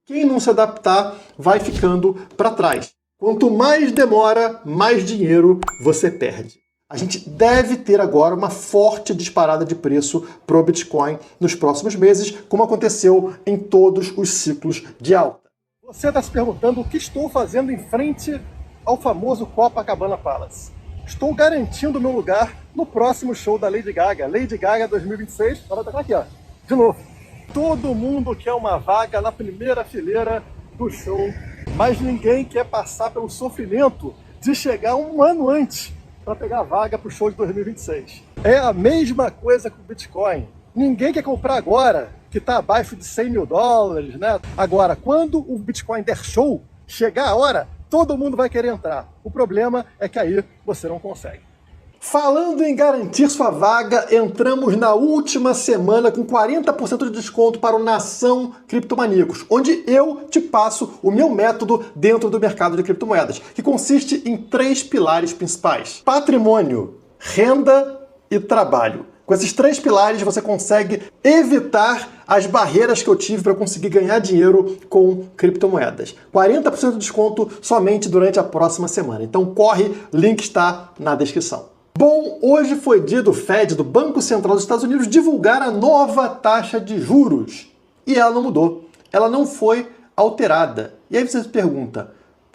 Quem não se adaptar vai ficando para trás. Quanto mais demora, mais dinheiro você perde. A gente deve ter agora uma forte disparada de preço para o Bitcoin nos próximos meses, como aconteceu em todos os ciclos de alta. Você está se perguntando o que estou fazendo em frente ao famoso Copacabana Palace. Estou garantindo meu lugar no próximo show da Lady Gaga. Lady Gaga 2026, ela está aqui, ó, de novo. Todo mundo quer uma vaga na primeira fileira do show, mas ninguém quer passar pelo sofrimento de chegar um ano antes para pegar a vaga para o show de 2026. É a mesma coisa com o Bitcoin. Ninguém quer comprar agora, que está abaixo de 100 mil dólares, né? Agora, quando o Bitcoin der show, chegar a hora, todo mundo vai querer entrar. O problema é que aí você não consegue. Falando em garantir sua vaga, entramos na última semana com 40% de desconto para o Nação Criptomaníacos, onde eu te passo o meu método dentro do mercado de criptomoedas, que consiste em 3 pilares principais: patrimônio, renda e trabalho. Com esses 3 pilares você consegue evitar as barreiras que eu tive para conseguir ganhar dinheiro com criptomoedas. 40% de desconto somente durante a próxima semana. Então corre, link está na descrição. Bom, hoje foi dia do Fed, do Banco Central dos Estados Unidos, divulgar a nova taxa de juros. E ela não mudou. Ela não foi alterada. E aí você se pergunta,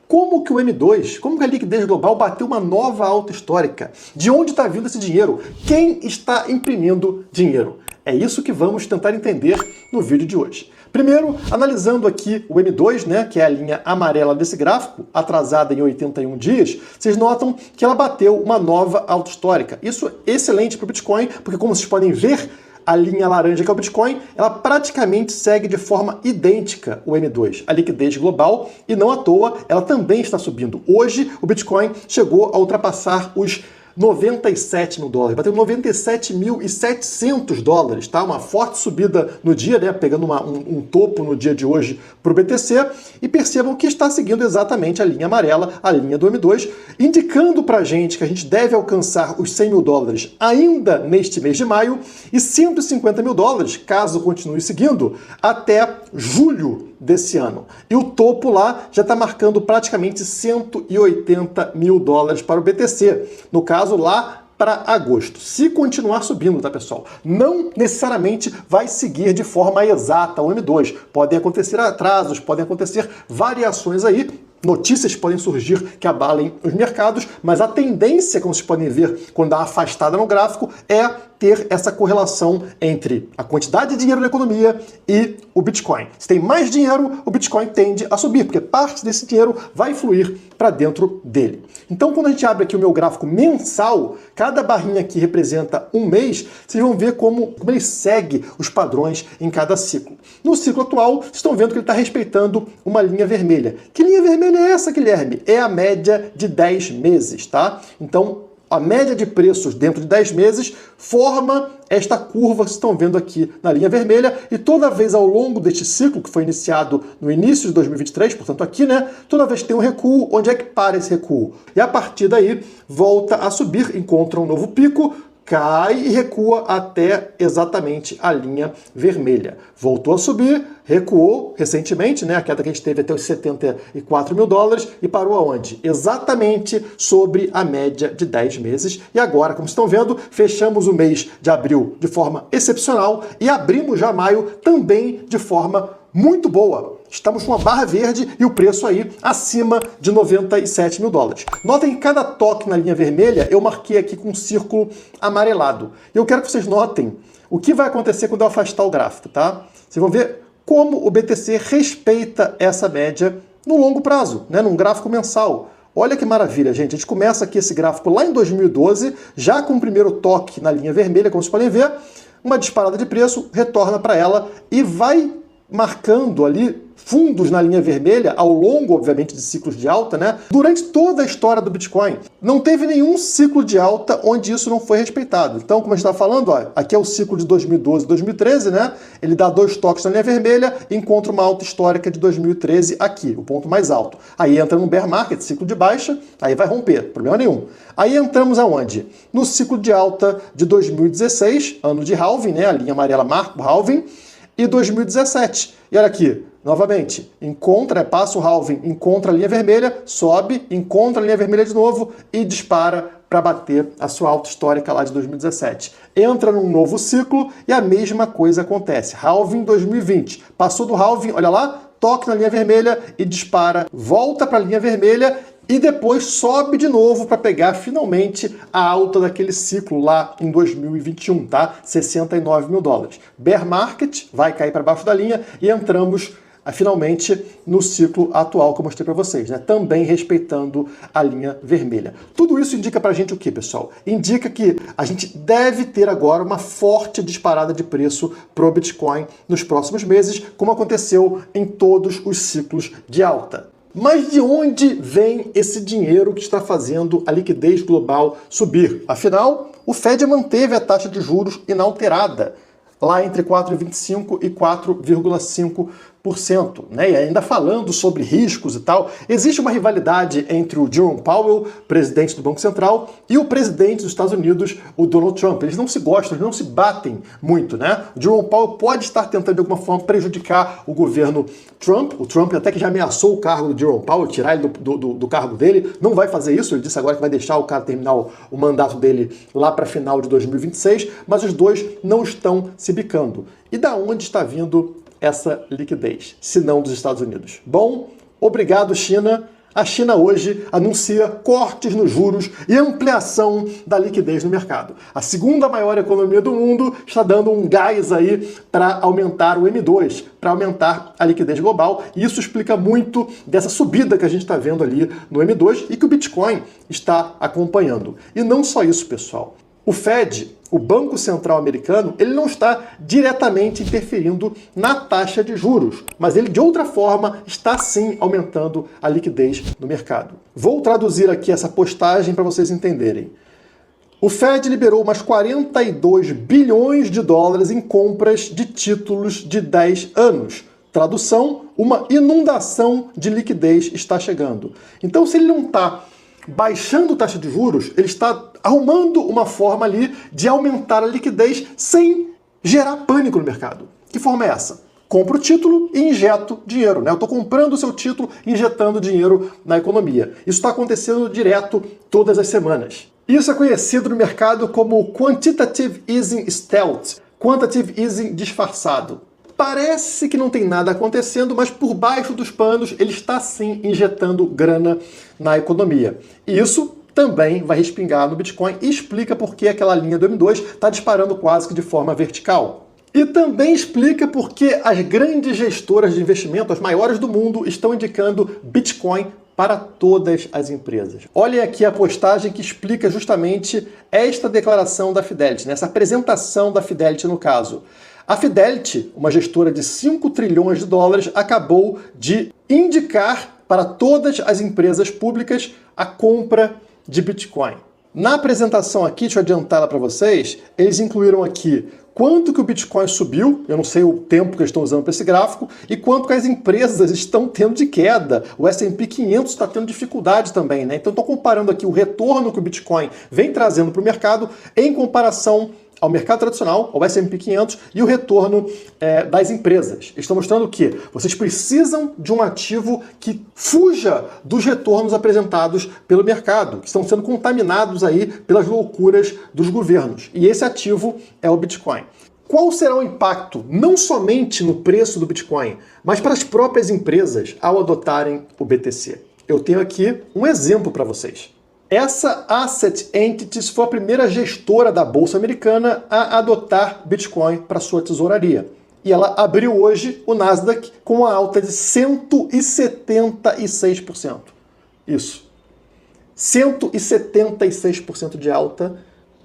como que o M2, como que a liquidez global bateu uma nova alta histórica? De onde está vindo esse dinheiro? Quem está imprimindo dinheiro? É isso que vamos tentar entender no vídeo de hoje. Primeiro, analisando aqui o M2, né, que é a linha amarela desse gráfico, atrasada em 81 dias, vocês notam que ela bateu uma nova alta histórica. Isso é excelente para o Bitcoin, porque como vocês podem ver, a linha laranja que é o Bitcoin, ela praticamente segue de forma idêntica o M2, a liquidez global, e não à toa, ela também está subindo. Hoje, o Bitcoin chegou a ultrapassar os 97 mil dólares, bateu 97.700 dólares, tá? Uma forte subida no dia, né? Pegando um topo no dia de hoje para o BTC, e percebam que está seguindo exatamente a linha amarela, a linha do M2, indicando para a gente que a gente deve alcançar os 100 mil dólares ainda neste mês de maio e 150 mil dólares, caso continue seguindo, até julho desse ano. E o topo lá já está marcando praticamente 180 mil dólares para o BTC. No caso, lá para agosto. Se continuar subindo, tá, pessoal? Não necessariamente vai seguir de forma exata o M2. Podem acontecer atrasos, podem acontecer variações aí. Notícias podem surgir que abalem os mercados, mas a tendência, como vocês podem ver quando dá uma afastada no gráfico, é ter essa correlação entre a quantidade de dinheiro na economia e o Bitcoin. Se tem mais dinheiro, o Bitcoin tende a subir, porque parte desse dinheiro vai fluir para dentro dele. Então, quando a gente abre aqui o meu gráfico mensal, cada barrinha aqui representa um mês, vocês vão ver como ele segue os padrões em cada ciclo. No ciclo atual, vocês estão vendo que ele está respeitando uma linha vermelha. Que linha vermelha é essa, Guilherme? É a média de 10 meses, tá? Então, a média de preços dentro de 10 meses forma esta curva que vocês estão vendo aqui na linha vermelha, e toda vez ao longo deste ciclo, que foi iniciado no início de 2023, portanto aqui, né, toda vez que tem um recuo, onde é que para esse recuo? E a partir daí volta a subir, encontra um novo pico, cai e recua até exatamente a linha vermelha. Voltou a subir, recuou recentemente, né? A queda que a gente teve até os 74 mil dólares e parou aonde? Exatamente sobre a média de 10 meses. E agora, como estão vendo, fechamos o mês de abril de forma excepcional e abrimos já maio também de forma muito boa. Estamos com uma barra verde e o preço aí acima de 97 mil dólares. Notem que cada toque na linha vermelha eu marquei aqui com um círculo amarelado. E eu quero que vocês notem o que vai acontecer quando eu afastar o gráfico, tá? Vocês vão ver como o BTC respeita essa média no longo prazo, né? Num gráfico mensal. Olha que maravilha, gente. A gente começa aqui esse gráfico lá em 2012, já com o primeiro toque na linha vermelha, como vocês podem ver, uma disparada de preço, retorna para ela e vai marcando ali fundos na linha vermelha ao longo, obviamente, de ciclos de alta, né? Durante toda a história do Bitcoin, não teve nenhum ciclo de alta onde isso não foi respeitado. Então, como a gente está falando, ó, aqui é o ciclo de 2012 e 2013, né? Ele dá 2 toques na linha vermelha e encontra uma alta histórica de 2013 aqui, o ponto mais alto. Aí entra no bear market, ciclo de baixa, aí vai romper, problema nenhum. Aí entramos aonde? No ciclo de alta de 2016, ano de halving, né? A linha amarela marca o halving, e 2017. E olha aqui, Novamente, passa o halving, encontra a linha vermelha, sobe, encontra a linha vermelha de novo e dispara para bater a sua alta histórica lá de 2017. Entra num novo ciclo e a mesma coisa acontece. Halving 2020. Passou do halving, olha lá, toque na linha vermelha e dispara, volta para a linha vermelha e depois sobe de novo para pegar finalmente a alta daquele ciclo lá em 2021, tá? 69 mil dólares. Bear market, vai cair para baixo da linha e entramos finalmente no ciclo atual que eu mostrei para vocês, né? Também respeitando a linha vermelha. Tudo isso indica para a gente o que, pessoal? Indica que a gente deve ter agora uma forte disparada de preço para o Bitcoin nos próximos meses, como aconteceu em todos os ciclos de alta. Mas de onde vem esse dinheiro que está fazendo a liquidez global subir? Afinal, o Fed manteve a taxa de juros inalterada, lá entre 4,25% e 4,5%, né? E ainda falando sobre riscos e tal, existe uma rivalidade entre o Jerome Powell, presidente do Banco Central, e o presidente dos Estados Unidos, o Donald Trump. Eles não se gostam, eles não se batem muito, né? O Jerome Powell pode estar tentando de alguma forma prejudicar o governo Trump. O Trump até que já ameaçou o cargo do Jerome Powell, tirar ele do cargo dele. Não vai fazer isso, ele disse agora que vai deixar o cara terminar o mandato dele lá para final de 2026, mas os dois não estão se bicando. E da onde está vindo essa liquidez, se não dos Estados Unidos? Bom, obrigado, China. A China hoje anuncia cortes nos juros e ampliação da liquidez no mercado. A segunda maior economia do mundo está dando um gás aí para aumentar o M2, para aumentar a liquidez global. E isso explica muito dessa subida que a gente está vendo ali no M2 e que o Bitcoin está acompanhando. E não só isso, pessoal. O Fed, o Banco Central Americano, ele não está diretamente interferindo na taxa de juros, mas ele de outra forma está sim aumentando a liquidez no mercado. Vou traduzir aqui essa postagem para vocês entenderem. O Fed liberou umas 42 bilhões de dólares em compras de títulos de 10 anos. Tradução, uma inundação de liquidez está chegando. Então, se ele não está baixando taxa de juros, ele está arrumando uma forma ali de aumentar a liquidez sem gerar pânico no mercado. Que forma é essa? Compro o título e injeto dinheiro, né? Eu estou comprando o seu título e injetando dinheiro na economia. Isso está acontecendo direto todas as semanas. Isso é conhecido no mercado como Quantitative Easing Stealth, Quantitative Easing disfarçado. Parece que não tem nada acontecendo, mas por baixo dos panos ele está sim injetando grana na economia. E isso também vai respingar no Bitcoin e explica por que aquela linha do M2 está disparando quase que de forma vertical. E também explica por que as grandes gestoras de investimento, as maiores do mundo, estão indicando Bitcoin para todas as empresas. Olhem aqui a postagem que explica justamente esta declaração da Fidelity, essa apresentação da Fidelity no caso. A Fidelity, uma gestora de 5 trilhões de dólares, acabou de indicar para todas as empresas públicas a compra de Bitcoin. Na apresentação aqui, deixa eu adiantar ela para vocês, eles incluíram aqui quanto que o Bitcoin subiu, eu não sei o tempo que eles estão usando para esse gráfico, e quanto que as empresas estão tendo de queda. O S&P 500 está tendo dificuldade também, né? Então estou comparando aqui o retorno que o Bitcoin vem trazendo para o mercado em comparação ao mercado tradicional, ao S&P 500 e o retorno das empresas. Eles estão mostrando que vocês precisam de um ativo que fuja dos retornos apresentados pelo mercado, que estão sendo contaminados aí pelas loucuras dos governos. E esse ativo é o Bitcoin. Qual será o impacto, não somente no preço do Bitcoin, mas para as próprias empresas ao adotarem o BTC? Eu tenho aqui um exemplo para vocês. Essa Asset Entities foi a primeira gestora da Bolsa Americana a adotar Bitcoin para sua tesouraria. E ela abriu hoje o Nasdaq com uma alta de 176%. Isso. 176% de alta,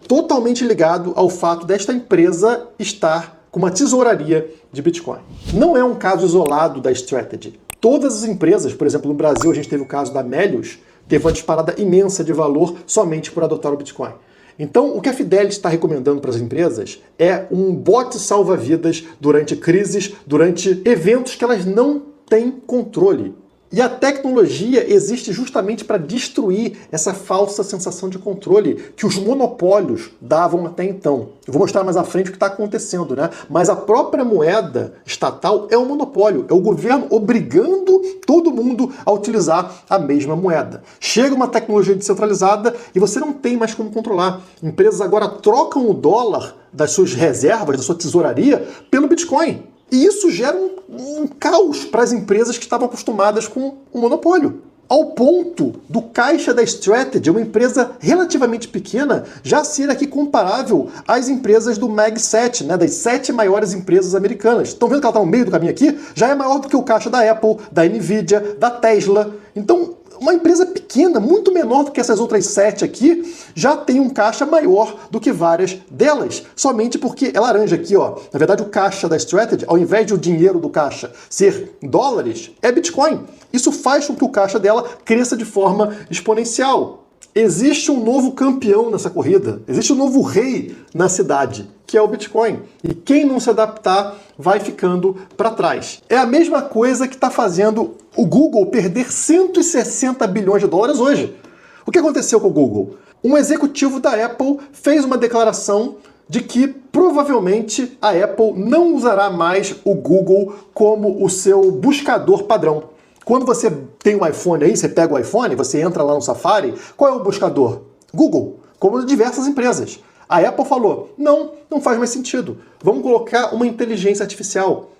totalmente ligado ao fato desta empresa estar com uma tesouraria de Bitcoin. Não é um caso isolado da Strategy. Todas as empresas, por exemplo, no Brasil a gente teve o caso da Melius, teve uma disparada imensa de valor somente por adotar o Bitcoin. Então, o que a Fidelity está recomendando para as empresas é um bote salva-vidas durante crises, durante eventos que elas não têm controle. E a tecnologia existe justamente para destruir essa falsa sensação de controle que os monopólios davam até então. Eu vou mostrar mais à frente o que está acontecendo, né? Mas a própria moeda estatal é um monopólio, é o governo obrigando todo mundo a utilizar a mesma moeda. Chega uma tecnologia descentralizada e você não tem mais como controlar. Empresas agora trocam o dólar das suas reservas, da sua tesouraria, pelo Bitcoin. E isso gera um caos para as empresas que estavam acostumadas com o monopólio. Ao ponto do caixa da Strategy, uma empresa relativamente pequena, já ser aqui comparável às empresas do Mag 7, né, das 7 maiores empresas americanas. Estão vendo que ela está no meio do caminho aqui? Já é maior do que o caixa da Apple, da Nvidia, da Tesla. Então, uma empresa pequena, muito menor do que essas outras 7 aqui, já tem um caixa maior do que várias delas. Somente porque é laranja aqui, ó. Na verdade, o caixa da Strategy, ao invés de o dinheiro do caixa ser dólares, é Bitcoin. Isso faz com que o caixa dela cresça de forma exponencial. Existe um novo campeão nessa corrida, existe um novo rei na cidade, que é o Bitcoin. E quem não se adaptar vai ficando para trás. É a mesma coisa que está fazendo o Google perder 160 bilhões de dólares hoje. O que aconteceu com o Google? Um executivo da Apple fez uma declaração de que provavelmente a Apple não usará mais o Google como o seu buscador padrão. Quando você tem um iPhone aí, você pega o iPhone, você entra lá no Safari, qual é o buscador? Google, como diversas empresas. A Apple falou, não faz mais sentido. Vamos colocar uma inteligência artificial.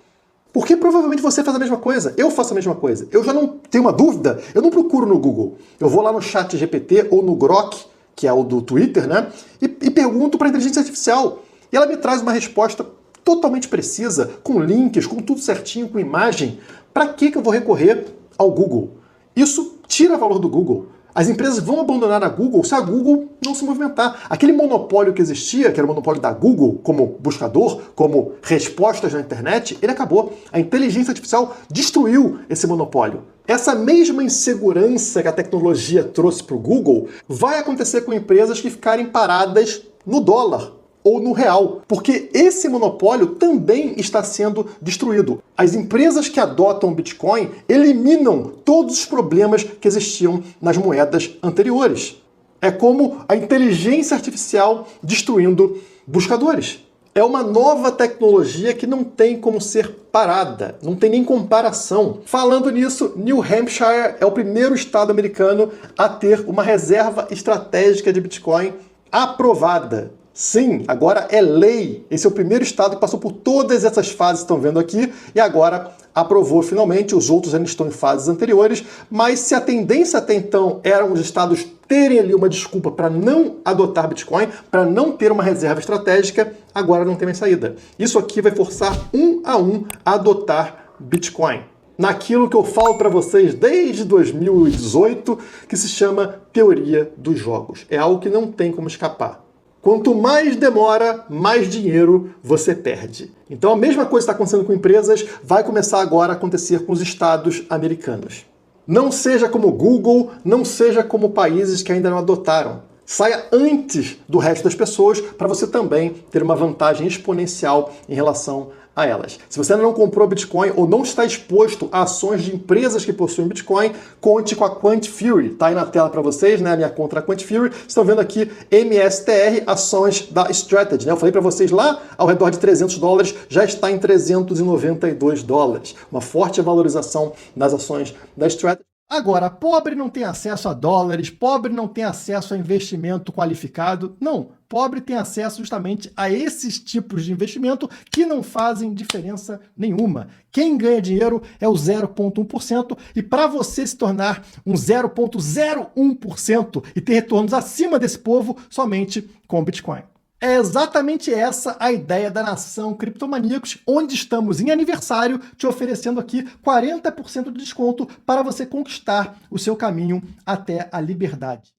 Porque provavelmente você faz a mesma coisa, eu faço a mesma coisa. Eu já não tenho uma dúvida, eu não procuro no Google. Eu vou lá no ChatGPT ou no Grok, que é o do Twitter, né? E pergunto para a inteligência artificial. E ela me traz uma resposta totalmente precisa, com links, com tudo certinho, com imagem. Para que eu vou recorrer ao Google? Isso tira valor do Google. As empresas vão abandonar a Google se a Google não se movimentar. Aquele monopólio que existia, que era o monopólio da Google como buscador, como respostas na internet, ele acabou. A inteligência artificial destruiu esse monopólio. Essa mesma insegurança que a tecnologia trouxe para o Google vai acontecer com empresas que ficarem paradas no dólar ou no real, porque esse monopólio também está sendo destruído. As empresas que adotam o Bitcoin eliminam todos os problemas que existiam nas moedas anteriores. É como a inteligência artificial destruindo buscadores. É uma nova tecnologia que não tem como ser parada, não tem nem comparação. Falando nisso, New Hampshire é o primeiro estado americano a ter uma reserva estratégica de Bitcoin aprovada. Sim, agora é lei. Esse é o primeiro estado que passou por todas essas fases que estão vendo aqui e agora aprovou finalmente. Os outros ainda estão em fases anteriores, mas se a tendência até então eram os estados terem ali uma desculpa para não adotar Bitcoin, para não ter uma reserva estratégica, agora não tem mais saída. Isso aqui vai forçar um a adotar Bitcoin. Naquilo que eu falo para vocês desde 2018, que se chama teoria dos jogos. É algo que não tem como escapar. Quanto mais demora, mais dinheiro você perde. Então a mesma coisa está acontecendo com empresas, vai começar agora a acontecer com os estados americanos. Não seja como o Google, não seja como países que ainda não adotaram. Saia antes do resto das pessoas para você também ter uma vantagem exponencial em relação a elas. Se você ainda não comprou Bitcoin ou não está exposto a ações de empresas que possuem Bitcoin, conte com a Quant Fury. Está aí na tela para vocês, né? A minha conta é a Quant Fury. Vocês estão vendo aqui MSTR, ações da Strategy. Né? Eu falei para vocês lá, ao redor de $300, já está em $392. Uma forte valorização das ações da Strategy. Agora, pobre não tem acesso a dólares, pobre não tem acesso a investimento qualificado. Não, pobre tem acesso justamente a esses tipos de investimento que não fazem diferença nenhuma. Quem ganha dinheiro é o 0,1% e para você se tornar um 0,01% e ter retornos acima desse povo, somente com Bitcoin. É exatamente essa a ideia da Nação Criptomaníacos, onde estamos em aniversário te oferecendo aqui 40% de desconto para você conquistar o seu caminho até a liberdade.